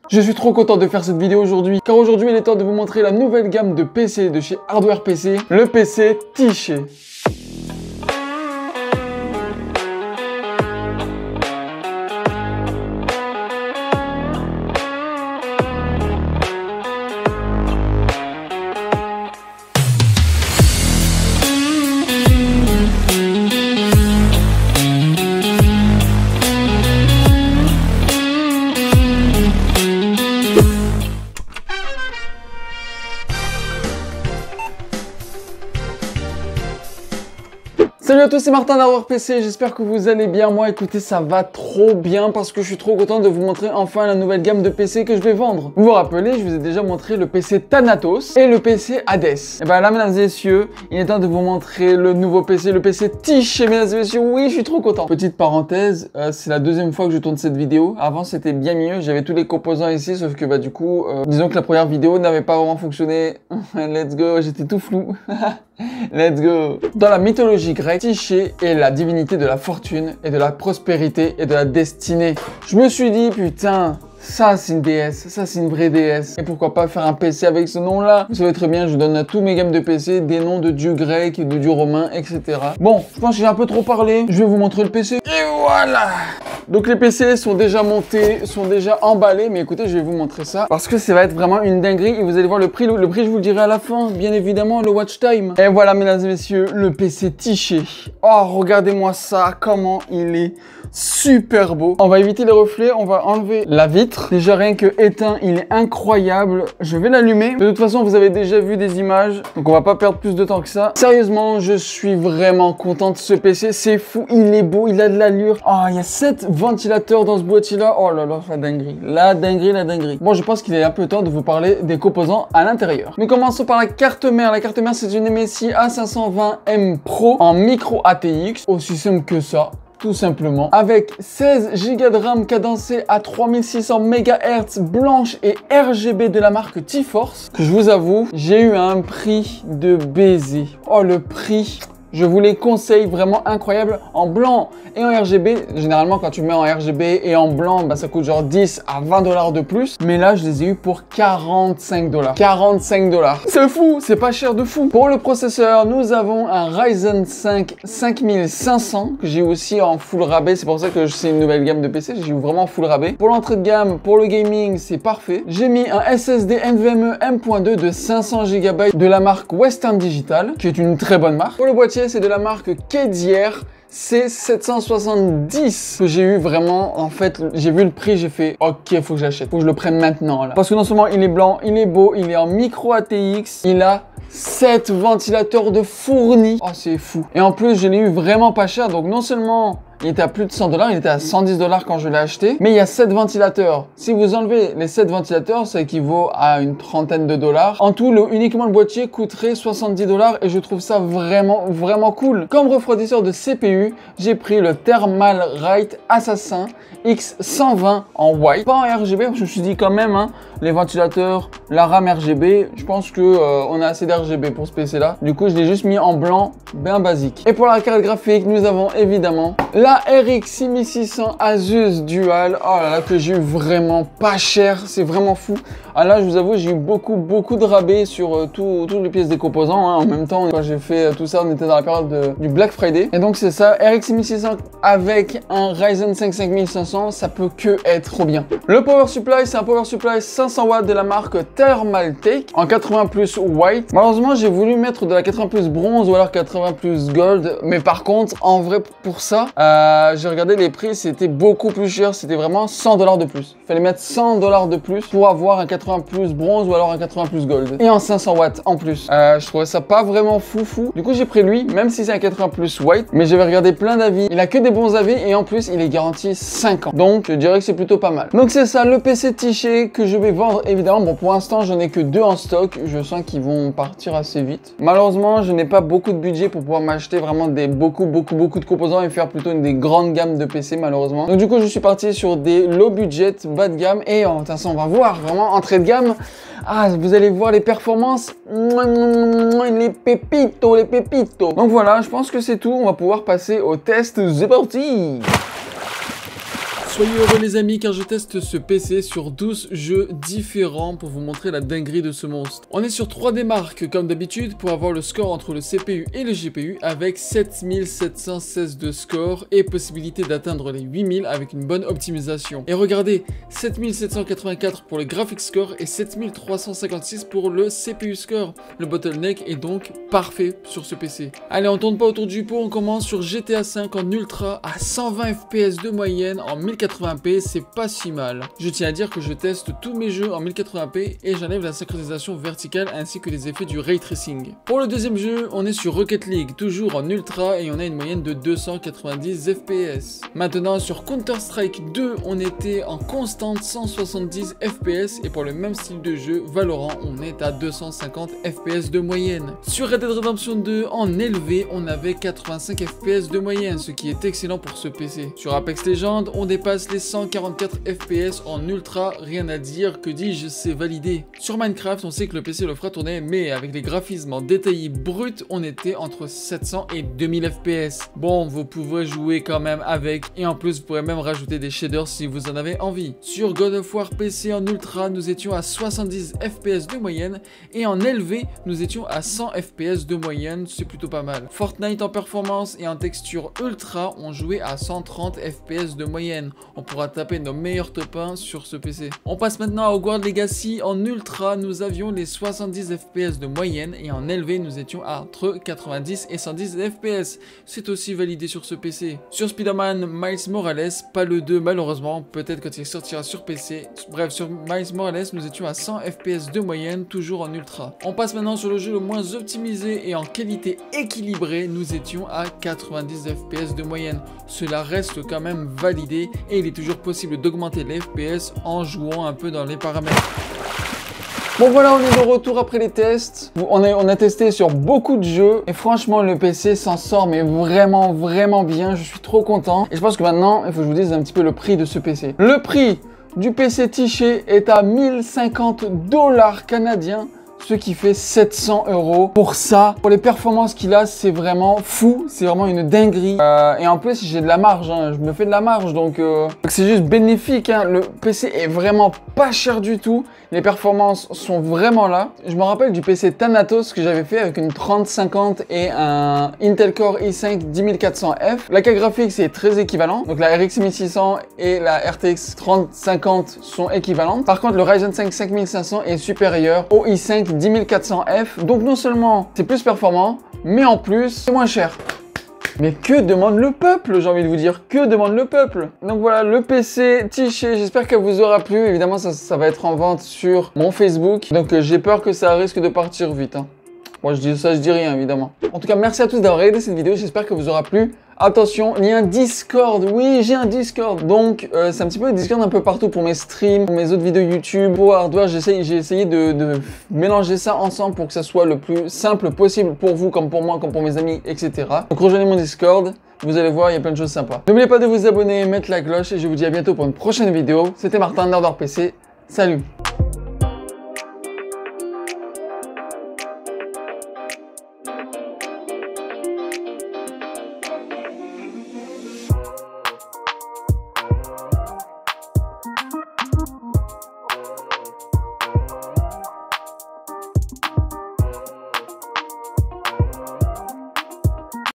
Je suis trop content de faire cette vidéo aujourd'hui, car aujourd'hui il est temps de vous montrer la nouvelle gamme de PC de chez Hardware PC, le PC Tiché. Salut à tous, c'est Martin d'Hardware PC, j'espère que vous allez bien. Moi écoutez, ça va trop bien parce que je suis trop content de vous montrer enfin la nouvelle gamme de PC que je vais vendre. Vous vous rappelez, je vous ai déjà montré le PC Thanatos et le PC Hades. Et ben là mesdames et messieurs, il est temps de vous montrer le nouveau PC, le PC Tiché mesdames et messieurs. Oui, je suis trop content. Petite parenthèse, c'est la deuxième fois que je tourne cette vidéo. Avant c'était bien mieux, j'avais tous les composants ici, sauf que bah du coup, disons que la première vidéo n'avait pas vraiment fonctionné. Let's go, j'étais tout flou. Let's go. Dans la mythologie grecque, Tiché est la divinité de la fortune et de la prospérité et de la destinée. Je me suis dit, putain, ça c'est une déesse, ça c'est une vraie déesse. Et pourquoi pas faire un PC avec ce nom-là? Vous savez très bien, je donne à tous mes gammes de PC des noms de dieux grecs, de dieux romains, etc. Bon, je pense que j'ai un peu trop parlé. Je vais vous montrer le PC. Et voilà. Donc les PC sont déjà montés, sont déjà emballés. Mais écoutez, je vais vous montrer ça parce que ça va être vraiment une dinguerie. Et vous allez voir le prix. Le prix, je vous le dirai à la fin. Bien évidemment, le watch time. Et voilà, mesdames et messieurs, le PC Tiché. Oh, regardez-moi ça. Comment il est super beau. On va éviter les reflets. On va enlever la vitre. Déjà, rien que éteint, il est incroyable. Je vais l'allumer. De toute façon, vous avez déjà vu des images. Donc, on va pas perdre plus de temps que ça. Sérieusement, je suis vraiment content de ce PC. C'est fou. Il est beau. Il a de l'allure. Oh, il y a 7 ventilateurs dans ce boîtier-là. Oh là là, la dinguerie. La dinguerie, la dinguerie. Bon, je pense qu'il est un peu temps de vous parler des composants à l'intérieur. Nous commençons par la carte mère. La carte mère, c'est une MSI A520M Pro en micro ATX. Aussi simple que ça. Tout simplement, avec 16 Go de RAM cadencée à 3600 MHz blanche et RGB de la marque T-Force, que je vous avoue, j'ai eu un prix de baiser. Oh, le prix, je vous les conseille, vraiment incroyable, en blanc et en RGB. Généralement, quand tu mets en RGB et en blanc, bah, ça coûte genre 10 à 20 $ de plus. Mais là, je les ai eu pour 45 $. 45 $. C'est fou, c'est pas cher de fou. Pour le processeur, nous avons un Ryzen 5 5500 que j'ai aussi en full rabais. C'est pour ça que c'est une nouvelle gamme de PC. J'ai eu vraiment full rabais. Pour l'entrée de gamme, pour le gaming, c'est parfait. J'ai mis un SSD NVMe M.2 de 500 GB de la marque Western Digital, qui est une très bonne marque. Pour le boîtier, c'est de la marque Kedier C770 que j'ai eu vraiment. En fait, j'ai vu le prix, j'ai fait ok, faut que j'achète, faut que je le prenne maintenant là. Parce que non seulement il est blanc, il est beau, il est en micro ATX, il a 7 ventilateurs de fournis. Oh, c'est fou. Et en plus, je l'ai eu vraiment pas cher. Donc non seulement il était à plus de 100 $, il était à 110 $ quand je l'ai acheté. Mais il y a 7 ventilateurs. Si vous enlevez les 7 ventilateurs, ça équivaut à une trentaine de dollars. En tout, uniquement le boîtier coûterait 70 $ et je trouve ça vraiment cool. Comme refroidisseur de CPU, j'ai pris le Thermalright Assassin X120 en white. Pas en RGB, je me suis dit quand même, hein, les ventilateurs, la RAM RGB, je pense que on a assez d'RGB pour ce PC là. Du coup, je l'ai juste mis en blanc, bien basique. Et pour la carte graphique, nous avons évidemment la RX 6600 Asus Dual. Oh là là, que j'ai eu vraiment pas cher, c'est vraiment fou. Ah là, je vous avoue, j'ai eu beaucoup de rabais sur toutes les pièces des composants. Hein. En même temps, quand j'ai fait tout ça, on était dans la période du Black Friday. Et donc c'est ça, RX 6600 avec un Ryzen 5 5500, ça peut que être trop bien. Le power supply, c'est un power supply 500 watts de la marque Thermaltake en 80+ white. Malheureusement, j'ai voulu mettre de la 80+ bronze ou alors 80+ gold. Mais par contre, en vrai, pour ça, j'ai regardé les prix, c'était beaucoup plus cher. C'était vraiment 100 $ de plus. Il fallait mettre 100 $ de plus pour avoir un 80+ bronze ou alors un 80+ gold. Et en 500 watts en plus. Je trouvais ça pas vraiment fou. Du coup, j'ai pris lui, même si c'est un 80+ white. Mais j'avais regardé plein d'avis. Il a que des bons avis et en plus, il est garanti 5 ans. Donc, je dirais que c'est plutôt pas mal. Donc, c'est ça, le PC Tiché que je vais vendre. Évidemment, bon, pour l'instant, j'en ai que 2 en stock. Je sens qu'ils vont partir assez vite. Malheureusement, je n'ai pas beaucoup de budget pour pouvoir m'acheter vraiment beaucoup de composants et faire plutôt une des grandes gammes de PC, malheureusement. Donc, du coup, je suis parti sur des low budget, bas de gamme. Et en toute façon, on va voir vraiment entrée de gamme. Ah, vous allez voir les performances. Les pépitos, les pépitos. Donc voilà, je pense que c'est tout. On va pouvoir passer au test. C'est parti. Soyez heureux les amis car je teste ce PC sur 12 jeux différents pour vous montrer la dinguerie de ce monstre. On est sur 3D Mark comme d'habitude pour avoir le score entre le CPU et le GPU avec 7716 de score et possibilité d'atteindre les 8000 avec une bonne optimisation. Et regardez, 7784 pour le graphics score et 7356 pour le CPU score. Le bottleneck est donc parfait sur ce PC. Allez, on tourne pas autour du pot, on commence sur GTA V en ultra à 120 fps de moyenne en 1080p, c'est pas si mal. Je tiens à dire que je teste tous mes jeux en 1080p et j'enlève la synchronisation verticale ainsi que les effets du ray tracing. Pour le deuxième jeu, on est sur Rocket League, toujours en ultra et on a une moyenne de 290 fps. Maintenant sur Counter-Strike 2, on était en constante 170 fps et pour le même style de jeu, Valorant, on est à 250 fps de moyenne. Sur Red Dead Redemption 2, en élevé, on avait 85 fps de moyenne, ce qui est excellent pour ce PC. Sur Apex Legends, on dépasse les 144 fps en ultra, rien à dire, que dis-je, c'est validé. Sur Minecraft, on sait que le PC le fera tourner, mais avec les graphismes en détaillé brut, on était entre 700 et 2000 fps. Bon, vous pouvez jouer quand même avec, et en plus, vous pourrez même rajouter des shaders si vous en avez envie. Sur God of War PC en ultra, nous étions à 70 fps de moyenne, et en élevé, nous étions à 100 fps de moyenne, c'est plutôt pas mal. Fortnite en performance et en texture ultra, on jouait à 130 fps de moyenne. On pourra taper nos meilleurs top 1 sur ce PC. On passe maintenant à Hogwarts Legacy. En ultra, nous avions les 70 fps de moyenne et en élevé, nous étions à entre 90 et 110 fps. C'est aussi validé sur ce PC. Sur Spider-Man Miles Morales, pas le 2 malheureusement, peut-être quand il sortira sur PC. Bref, sur Miles Morales, nous étions à 100 fps de moyenne, toujours en ultra. On passe maintenant sur le jeu le moins optimisé et en qualité équilibrée, nous étions à 90 fps de moyenne. Cela reste quand même validé et il est toujours possible d'augmenter les FPS en jouant un peu dans les paramètres. Bon voilà, on est de retour après les tests. On a testé sur beaucoup de jeux et franchement le PC s'en sort mais vraiment bien. Je suis trop content et je pense que maintenant il faut que je vous dise un petit peu le prix de ce PC. Le prix du PC Tiché est à 1050 $ canadiens. Ce qui fait 700 €. Pour ça, pour les performances qu'il a, c'est vraiment fou. C'est vraiment une dinguerie. Et en plus, j'ai de la marge. Hein. Je me fais de la marge. Donc c'est juste bénéfique. Hein. Le PC est vraiment pas cher du tout. Les performances sont vraiment là. Je me rappelle du PC Thanatos que j'avais fait avec une 3050 et un Intel Core i5 10400F. La carte graphique, c'est très équivalent. Donc la RX 1600 et la RTX 3050 sont équivalentes. Par contre, le Ryzen 5 5500 est supérieur au i5 10400F. Donc non seulement c'est plus performant, mais en plus c'est moins cher. Mais que demande le peuple, j'ai envie de vous dire, que demande le peuple? Donc voilà, le PC Tiché, j'espère qu'elle vous aura plu. Évidemment, ça va être en vente sur mon Facebook. Donc j'ai peur que ça risque de partir vite. Hein. Moi je dis ça, je dis rien évidemment. En tout cas, merci à tous d'avoir regardé cette vidéo, j'espère que vous aura plu. Attention, il y a un Discord, oui j'ai un Discord. Donc c'est un petit peu le Discord un peu partout pour mes streams, pour mes autres vidéos YouTube, pour hardware. J'ai essayé de mélanger ça ensemble pour que ça soit le plus simple possible pour vous, comme pour moi, comme pour mes amis, etc. Donc rejoignez mon Discord, vous allez voir, il y a plein de choses sympas. N'oubliez pas de vous abonner, mettre la cloche et je vous dis à bientôt pour une prochaine vidéo. C'était Martin, Nerd PC, salut.